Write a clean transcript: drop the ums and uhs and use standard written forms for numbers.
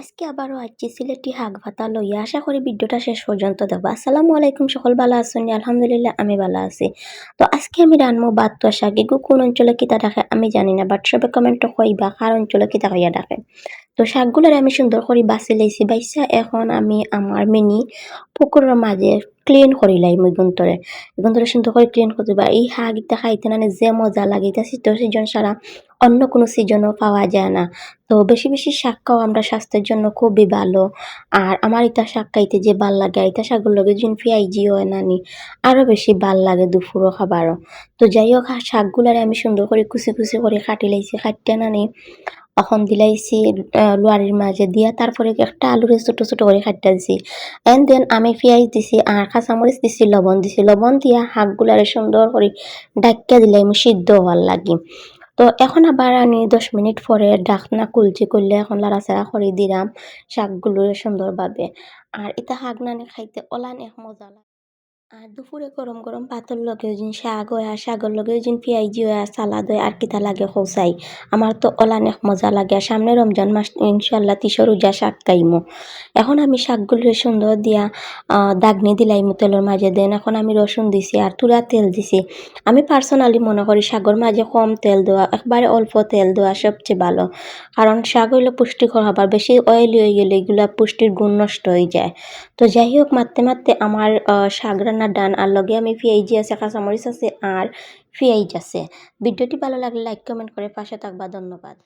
আজকে আবারও আইছি সিলেটি শাক ভাতা লইয়া। আশা করি ভিডিওটা শেষ পর্যন্ত দেখবা। আসসালামু আলাইকুম, সকল ভালো আছেন? আলহামদুলিল্লাহ আমি ভালো আছি। তো আজকে আমি রানবো বাতুয়া শাক। এগু কোন অঞ্চলে কিতা ডাকে আমি জানি না, বাট সবে কমেন্ট কইবা কার অঞ্চলে কিতা কইয়া ডাকে। তো শাকগুলার আমি সুন্দর করে বাছি লাইছি। বাইসা এখন আমি আমার মিনি পুকুরের মাঝে ক্লিন করি লাই গুন্তরে সুন্দর করে ক্লিন করতে বা এই শাক ইটা খাইতে না যে মজা লাগে এটা শীতের সিজন ছাড়া অন্য কোনো সিজনও পাওয়া যায় না। তো বেশি বেশি শাক খাওয়া আমরা স্বাস্থ্যের জন্য খুবই ভালো। আর আমার ইটা শাক খাইতে যে ভাল লাগে, ইটা শাকের লগে যখন পেঁয়াজি হয় নানি আরো বেশি ভাল লাগে দুপুরও খাবারও। তো যাই হোক শাকগুলারে আমি সুন্দর করে কুচি কুচি করে কাটি লাইছি। কাটতে নানি এখন দিলাইছি লোয়ারির মাঝে দিয়া, তারপরে একটা আলুরে ছোট ছোট করে কাটতে দিছি। এন্ড দেন আমি পেঁয়াজ দিছি আর কাঁচামরিচ দিছি, লবণ দিছি। লবণ দিয়া শাকগুলারে সুন্দর করে ডাক্কা দিলাই সিদ্ধ হওয়ার লাগি। তো এখন আবার আমি 10 মিনিট পরে ঢাকনা খুলছি, করলে এখন লাড়াচাড়া করে দিলাম শাকগুলো সুন্দরভাবে। আর এটা শাক নানি খাইতে অলান এক মজা লাগে। আর দুপুরে গরম গরম ভাতের লগে যেন শাক হয় আর শাকের লগে যেন পেঁয়াজি হয় আর সালাদ হয় আর কিতা লাগে খোসাই। আমার তো অনেক মজা লাগে। আর সামনে রমজান মাস ইনশাল্লাহ ৩০ রোজা শাক খাইমু। এখন আমি শাকগুলো সুন্দর দিয়া দাগনি দিলাইমু তেলের মাঝে। দেন এখন আমি রসুন দিছি আর তুরা তেল দিছি। আমি পার্সোনালি মনে করি শাকের মাঝে কম তেল দেওয়া, একবারে অল্প তেল দেওয়া সবচেয়ে ভালো। কারণ শাক হইলো পুষ্টিকর খাবার, বেশি অয়েলি হয়ে গেলে এগুলা পুষ্টির গুণ নষ্ট হয়ে যায়। তো যাই হোক মারতে মারতে আমার শাক রান্না ডান। আর লগে আমি পেঁয়াজি আছে, কাঁচামরিচ আছে আর পেঁয়াজ আছে। ভিডিওটি ভালো লাগলে লাইক কমেন্ট করে পাশে থাকবা। ধন্যবাদ।